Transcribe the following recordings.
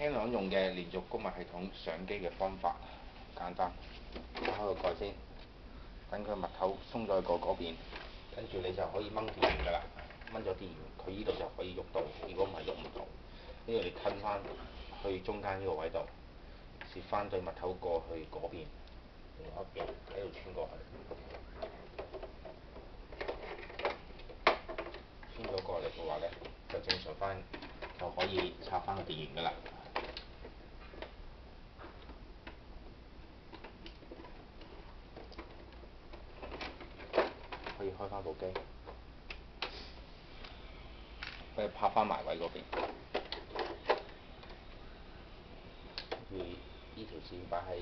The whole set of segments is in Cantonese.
Canon 用嘅連續供物系統上機嘅方法，簡單。打開個蓋先，等佢蜜頭鬆咗過嗰邊，跟住你就可以掹電源㗎啦。掹咗電源，佢呢度就可以喐到。如果唔係喐唔到，跟住你吞翻去中間呢個位度，攝翻對蜜頭過去嗰邊，另一邊喺度穿過去。穿咗過嚟嘅話咧，就正常翻，就可以插翻個電源㗎啦。可以開翻部機，跟住拍翻埋位嗰邊，跟住依條線擺喺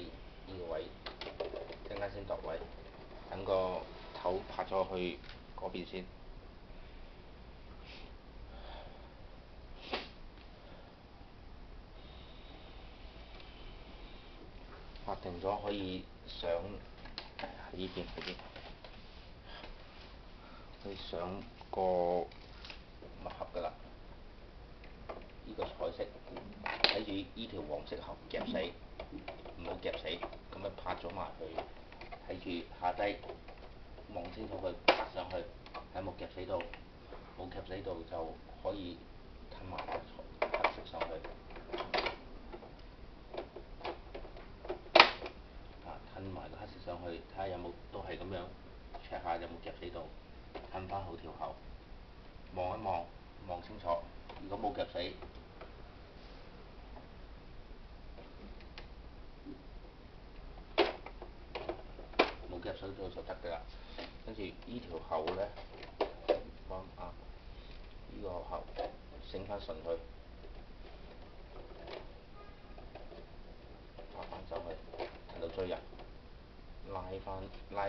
依個位，陣間先度位，等個頭拍咗去嗰邊先。拍定咗可以上喺依邊，可以上個密盒㗎啦。呢個彩色，睇住依條黃色盒夾死，唔好夾死，咁樣拍咗埋去，睇住下低望清楚佢拍上去，睇冇夾死到，冇夾死到就可以吞埋個黑色上去。吞埋個黑色上去，睇下有冇都係咁樣 check 下有冇夾死到，吞翻好條喉，望一望，望清楚，如果冇夾死，冇夾死到就得㗎啦。跟住依條喉咧，放啱依個喉整翻順佢，拍翻上去，睇到追人，拉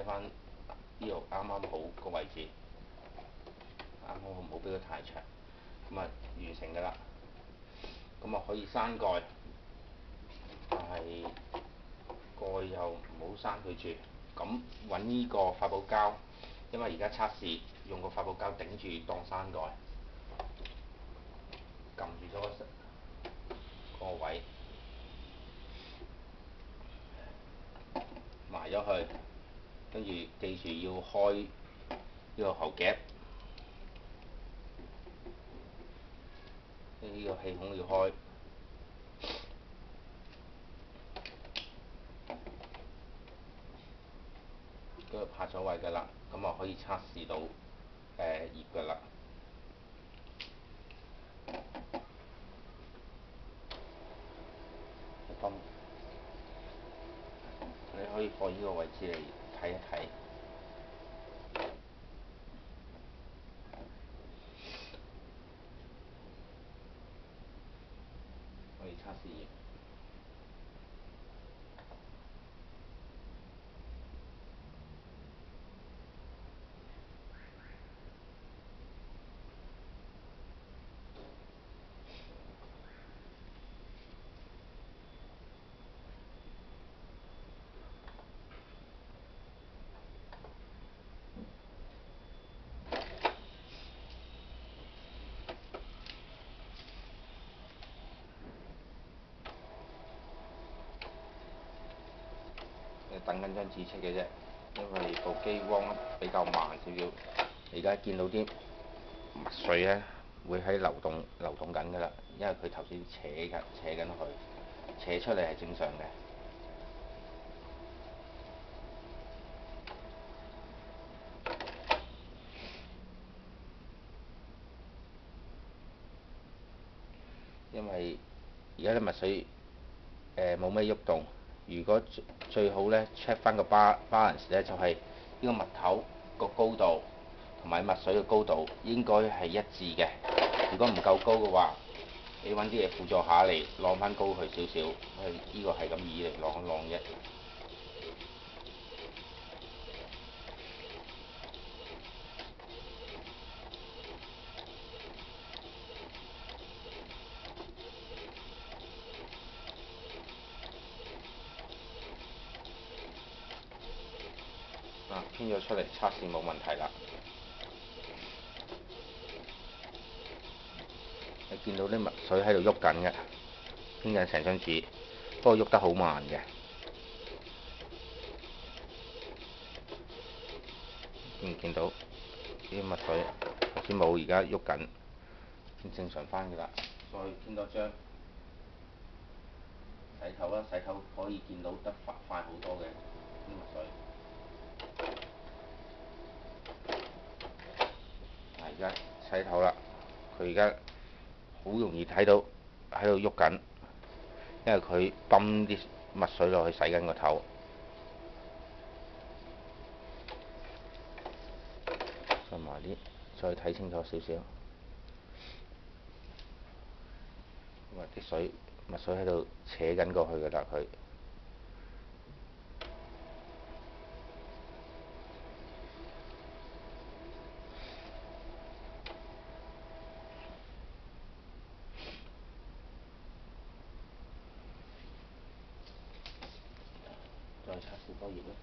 翻呢度啱啱好個位置，啱啱好唔好俾佢太長，咁啊完成㗎啦。咁啊可以閂蓋，但係蓋又唔好閂佢住。咁揾呢個發泡膠，因為而家測試用個發泡膠頂住當閂蓋，撳住咗個位，埋咗去，跟住記住要開呢個喉夾，呢個氣孔要開。跟住拍咗位㗎啦，咁啊可以測試到熱㗎啦。你可以放呢個位置嚟睇一睇。可以測試熱。等緊張紙出嘅啫，因為部機 warm up 比較慢少少。而家見到啲墨水咧會喺流動緊㗎啦，因為佢頭先扯緊佢，扯出嚟係正常嘅。因為而家啲墨水冇咩喐動，如果最好咧 check 翻個 balance 咧，就係呢個蜜頭個高度同埋墨水嘅高度應該係一致嘅。如果唔夠高嘅話，你揾啲嘢輔助下嚟晾翻高佢少少，呢個係咁以嚟晾一晾啫。編咗出嚟測試冇問題啦。你見到啲墨水喺度喐緊嘅。編緊成張紙，不過喐得好慢嘅。見唔見到啲墨水頭先冇，而家喐緊，正常翻㗎啦。再編多張洗頭啦，洗頭可以見到得快好多嘅啲墨水。而家洗頭啦，佢而家好容易睇到喺度喐緊，因為佢泵啲墨水落去洗緊個頭。再埋啲，再睇清楚少少。啲水墨水喺度扯緊過去㗎啦，佢。再擦少多頁啦。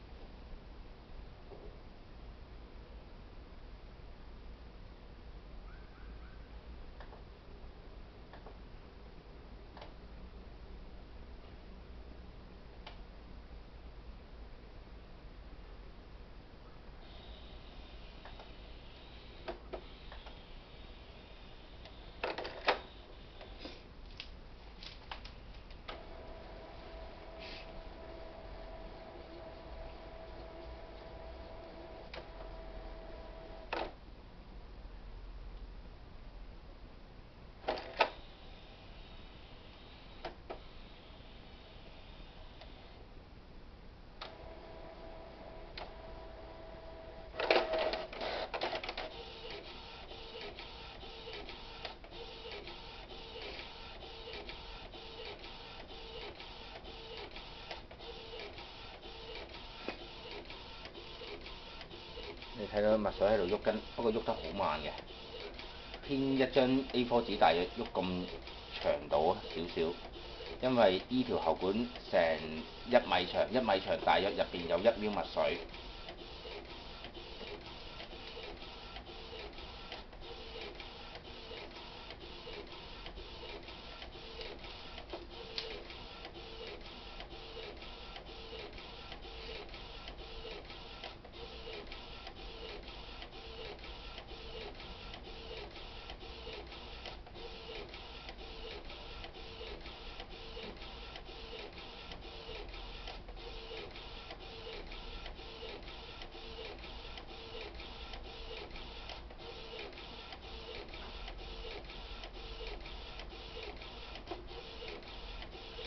你睇到墨水喺度喐緊，不過喐得好慢嘅。編一張 A4 紙大約喐咁長度啊，少少。因為依條喉管成1米長，1米長大約入邊有1 μ墨水。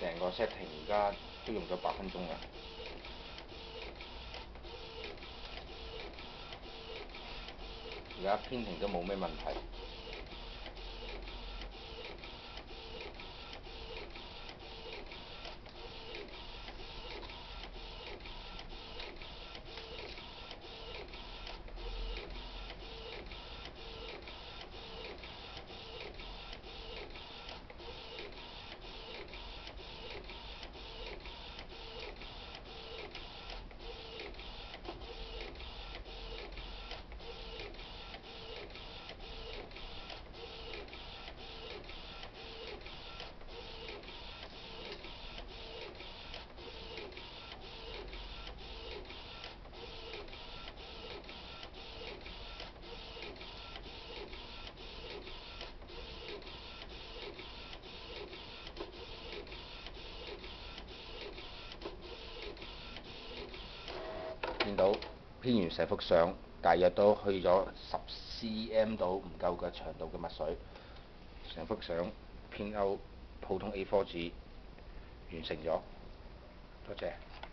成個 setting 而家都用咗8分鐘啦。而家編程都冇咩問題。見到編完成幅相，大約都去咗10cm 到唔夠嘅長度嘅墨水，成幅相編勾普通 A4 紙完成咗。多謝。